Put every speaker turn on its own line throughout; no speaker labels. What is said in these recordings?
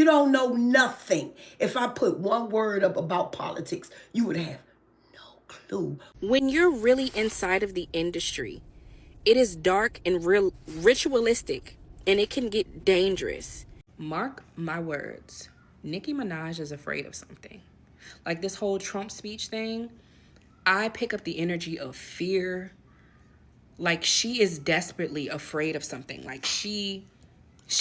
don't know nothing. If I put one word up about politics, you would have no clue.
When you're really inside of the industry, it is dark and real ritualistic, and it can get dangerous. Mark my words. Nicki Minaj is afraid of something. Like this whole Trump speech thing, I pick up the energy of fear. Like she is desperately afraid of something. Like she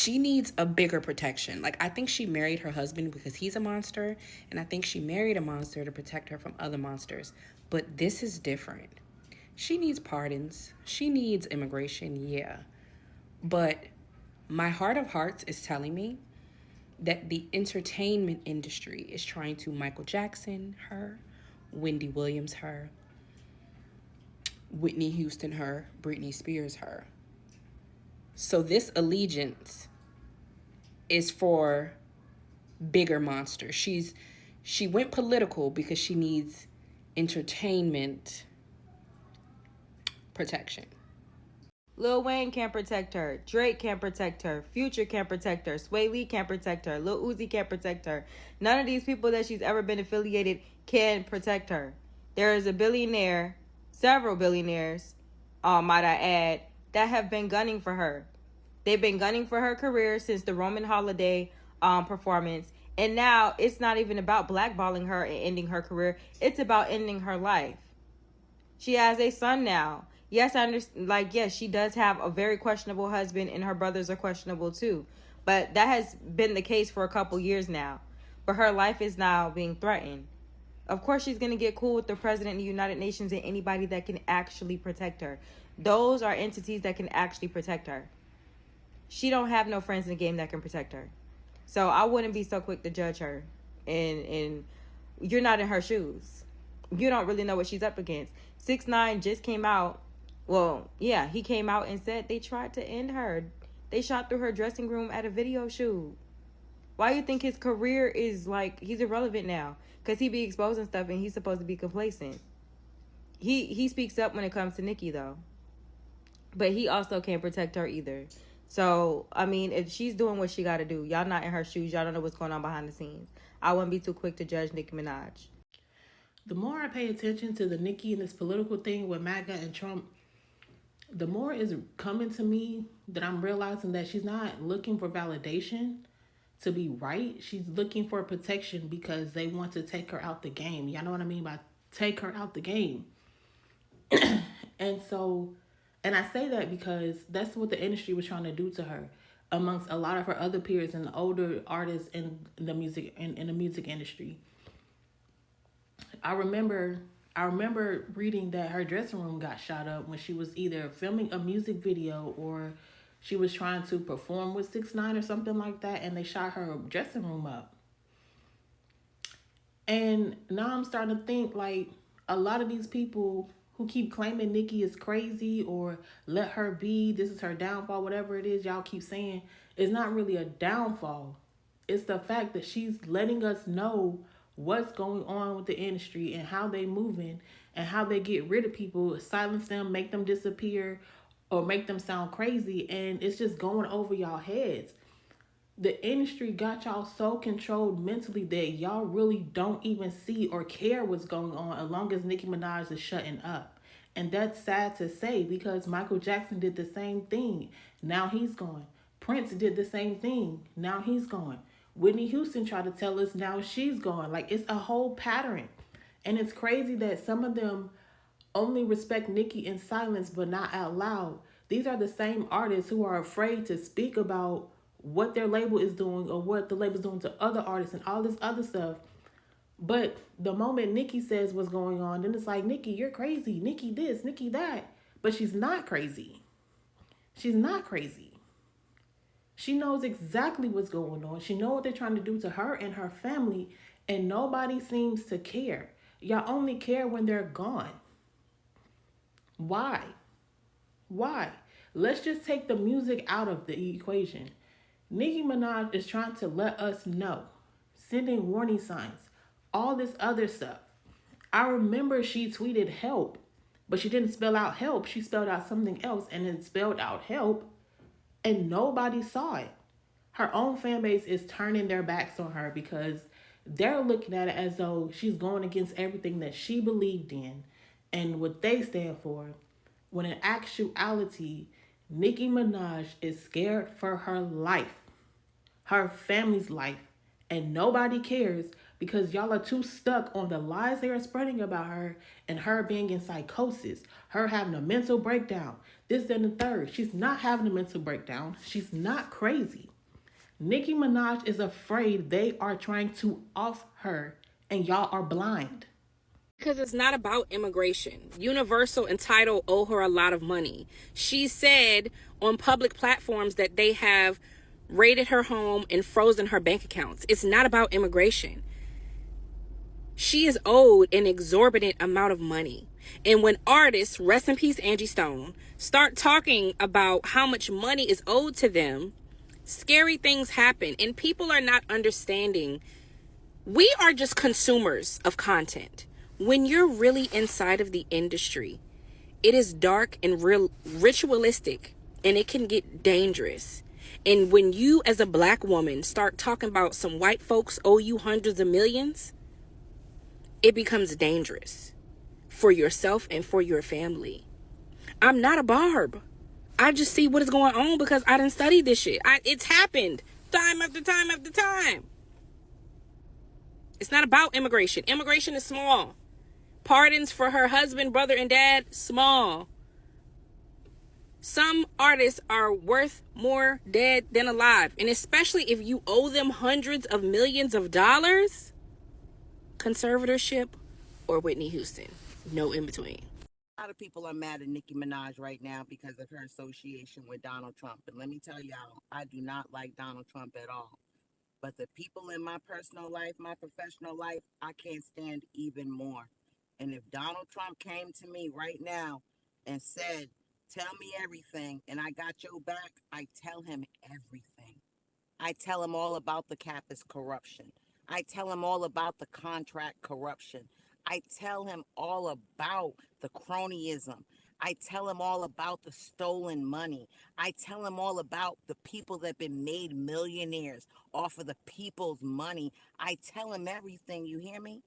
needs a bigger protection. Like I think she married her husband because he's a monster, and I think she married a monster to protect her from other monsters. But this is different. She needs pardons. She needs immigration, yeah. But my heart of hearts is telling me that the entertainment industry is trying to Michael Jackson her, Wendy Williams her, Whitney Houston her, Britney Spears her. So this allegiance is for bigger monsters. She went political because she needs entertainment protection.
Lil Wayne can't protect her. Drake can't protect her. Future can't protect her. Sway Lee can't protect her. Lil Uzi can't protect her. None of these people that she's ever been affiliated can protect her. There is a billionaire, several billionaires, might I add, that have been gunning for her. They've been gunning for her career since the Roman Holiday performance. And now it's not even about blackballing her and ending her career. It's about ending her life. She has a son now. Yes, I understand. Like, yes, she does have a very questionable husband, and her brothers are questionable too. But that has been the case for a couple years now. But her life is now being threatened. Of course, she's going to get cool with the president of the United Nations and anybody that can actually protect her. Those are entities that can actually protect her. She don't have no friends in the game that can protect her. So I wouldn't be so quick to judge her. And you're not in her shoes. You don't really know what she's up against. 6ix9ine just came out. Well, yeah, he came out and said they tried to end her. They shot through her dressing room at a video shoot. Why do you think his career is like, he's irrelevant now? Because he be exposing stuff and he's supposed to be complacent. He speaks up when it comes to Nicki, though. But he also can't protect her either. So, I mean, if she's doing what she got to do, y'all not in her shoes. Y'all don't know what's going on behind the scenes. I wouldn't be too quick to judge Nicki Minaj.
The more I pay attention to the Nicki and this political thing with MAGA and Trump, the more is coming to me that I'm realizing that she's not looking for validation to be right. She's looking for protection because they want to take her out the game. Y'all know what I mean by take her out the game. And so, and I say that because that's what the industry was trying to do to her amongst a lot of her other peers and older artists in the music in the music industry. I remember reading that her dressing room got shot up when she was either filming a music video or she was trying to perform with 6ix9ine or something like that, and they shot her dressing room up. And now I'm starting to think like a lot of these people who keep claiming Nicki is crazy or let her be, this is her downfall, whatever it is y'all keep saying, is not really a downfall. It's the fact that she's letting us know what's going on with the industry and how they moving and how they get rid of people, silence them, make them disappear, or make them sound crazy, and it's just going over y'all heads. The industry got y'all so controlled mentally that y'all really don't even see or care what's going on as long as Nicki Minaj is shutting up. And that's sad to say because Michael Jackson did the same thing. Now he's gone. Prince did the same thing. Now he's gone. Whitney Houston tried to tell us now she's gone. Like, it's a whole pattern. And it's crazy that some of them only respect Nicki in silence but not out loud. These are the same artists who are afraid to speak about what their label is doing or what the label is doing to other artists and all this other stuff. But the moment Nicki says what's going on, then it's like, Nicki, you're crazy. Nicki this, Nicki that. But she's not crazy. She's not crazy. She knows exactly what's going on. She knows what they're trying to do to her and her family, and nobody seems to care. Y'all only care when they're gone. Why? Why? Let's just take the music out of the equation. Nicki Minaj is trying to let us know, sending warning signs, all this other stuff. I remember she tweeted help, but she didn't spell out help. She spelled out something else and then spelled out help, and nobody saw it. her own fan base is turning their backs on her because they're looking at it as though she's going against everything that she believed in and what they stand for. When in actuality, Nicki Minaj is scared for her life, her family's life, and nobody cares because y'all are too stuck on the lies they are spreading about her and her being in psychosis, her having a mental breakdown, this, and the third. She's not having a mental breakdown. She's not crazy. Nicki Minaj is afraid they are trying to off her, and y'all are blind.
Because it's not about immigration. Universal and Tidal owe her a lot of money. She said on public platforms that they have raided her home and frozen her bank accounts. It's not about immigration. She is owed an exorbitant amount of money. And when artists, rest in peace Angie Stone, start talking about how much money is owed to them, scary things happen. And people are not understanding. We are just consumers of content. When you're really inside of the industry, it is dark and ritualistic, and it can get dangerous. And when you as a black woman start talking about some white folks owe you hundreds of millions, it becomes dangerous for yourself and for your family. I'm not a barb. I just see what is going on because I didn't study this shit. It's happened time after time after time. It's not about immigration. Immigration is small. Pardons for her husband, brother, and dad, small. Some artists are worth more dead than alive. And especially if you owe them hundreds of millions of dollars, conservatorship or Whitney Houston. No in between.
A lot of people are mad at Nicki Minaj right now because of her association with Donald Trump. And let me tell y'all, I do not like Donald Trump at all. But the people in my personal life, my professional life, I can't stand even more. And if Donald Trump came to me right now and said, tell me everything, and I got your back, I tell him everything. I tell him all about the campus corruption. I tell him all about the contract corruption. I tell him all about the cronyism. I tell him all about the stolen money. I tell him all about the people that have been made millionaires off of the people's money. I tell him everything, you hear me?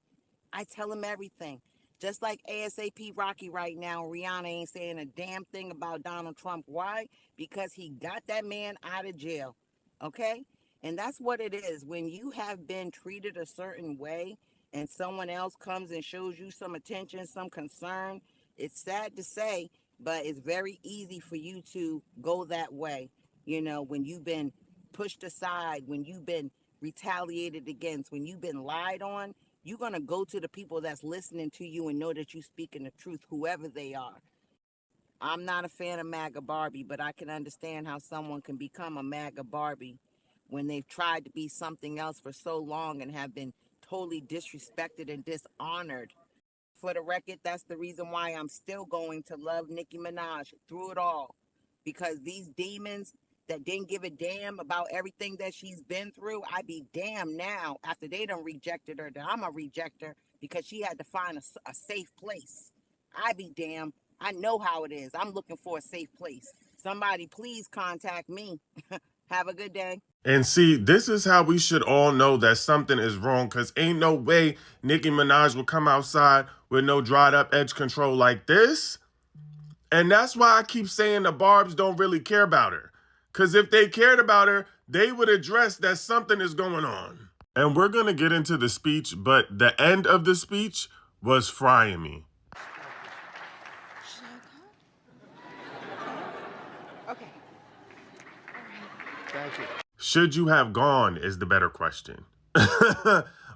I tell him everything. Just like ASAP Rocky right now, Rihanna ain't saying a damn thing about Donald Trump. Why? Because he got that man out of jail, okay? And that's what it is. When you have been treated a certain way and someone else comes and shows you some attention, some concern, it's sad to say, but it's very easy for you to go that way. You know, when you've been pushed aside, when you've been retaliated against, when you've been lied on, you're going to go to the people that's listening to you and know that you're speaking the truth, whoever they are. I'm not a fan of MAGA Barbie, but I can understand how someone can become a MAGA Barbie when they've tried to be something else for so long and have been totally disrespected and dishonored. For the record, that's the reason why I'm still going to love Nicki Minaj through it all. Because these demons that didn't give a damn about everything that she's been through, I be damned now after they done rejected her that I'm a rejecter because she had to find a safe place. I be damned. I know how it is. I'm looking for a safe place. Somebody please contact me. Have a good day.
And see, this is how we should all know that something is wrong, because ain't no way Nicki Minaj will come outside with no dried up edge control like this. And that's why I keep saying the Barbs don't really care about her. Because if they cared about her, they would address that something is going on. And we're going to get into the speech, but the end of the speech was frying me.
Okay.
Thank you. Should you have gone is the better question.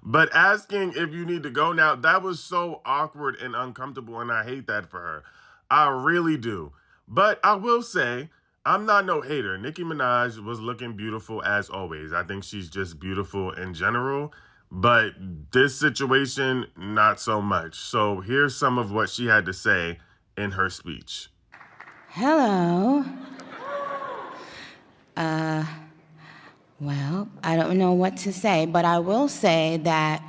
But asking if you need to go now, that was so awkward and uncomfortable, and I hate that for her. I really do. But I will say, I'm not no hater. Nicki Minaj was looking beautiful as always. I think she's just beautiful in general. But this situation, not so much. So here's some of what she had to say in her speech.
Hello. Well, I don't know what to say, but I will say that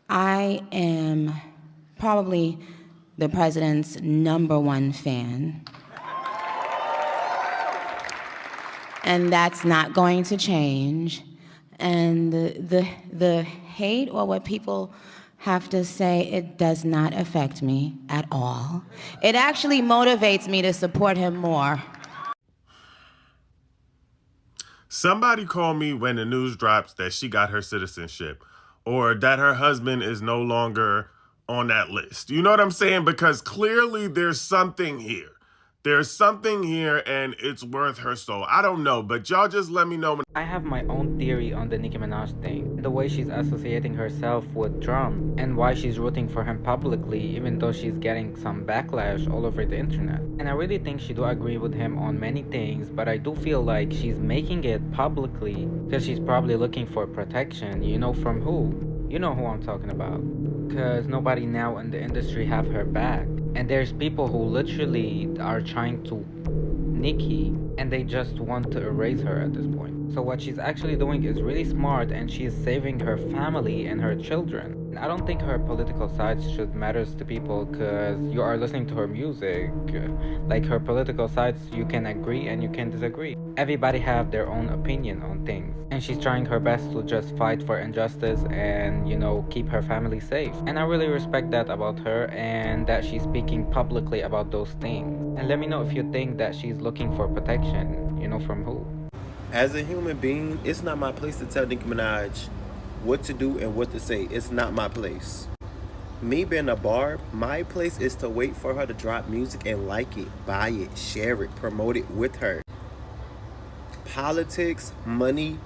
I am probably the president's #1 fan. and that's not going to change. And the hate or what people have to say, it does not affect me at all. It actually motivates me to support him more.
Somebody call me when the news drops that she got her citizenship or that her husband is no longer on that list. You know what I'm saying? Because clearly there's something here. There's something here and it's worth her soul. I don't know, but y'all just let me know.
I have my own theory on the Nicki Minaj thing. The way she's associating herself with Trump and why she's rooting for him publicly even though she's getting some backlash all over the internet. And I really think she do agree with him on many things, but I do feel like she's making it publicly because she's probably looking for protection. You know from who? You know who I'm talking about. Because nobody now in the industry have her back. And there's people who literally are trying to Nicki and they just want to erase her at this point. So what she's actually doing is really smart and she's saving her family and her children. And I don't think her political sides should matter to people because you are listening to her music. Like her political sides, you can agree and you can disagree. Everybody have their own opinion on things. And she's trying her best to just fight for injustice and, you know, keep her family safe. And I really respect that about her and that she's speaking publicly about those things. And let me know if you think that she's looking for protection, you know, from who?
As a human being, it's not my place to tell Nicki Minaj what to do and what to say. It's not my place. Me being a barb, my place is to wait for her to drop music and like it, buy it, share it, promote it with her. Politics, money,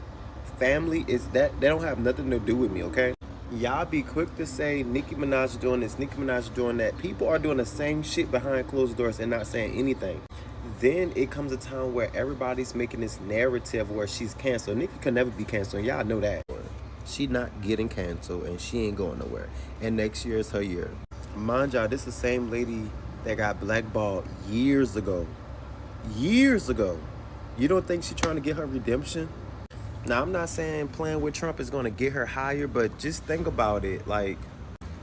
family, is that they don't have nothing to do with me, okay? Y'all be quick to say Nicki Minaj doing this, Nicki Minaj doing that. People are doing the same shit behind closed doors and not saying anything. Then it comes a time where everybody's making this narrative where she's canceled. Nicki could never be canceled, y'all know that. She not getting canceled and she ain't going nowhere. And next year is her year. Mind y'all, this is the same lady that got blackballed years ago. Years ago. You don't think she's trying to get her redemption? Now, I'm not saying playing with Trump is going to get her higher, but just think about it. Like,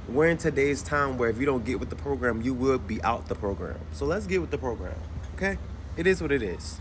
we're in today's time where if you don't get with the program, you will be out the program. So let's get with the program, okay? It is what it is.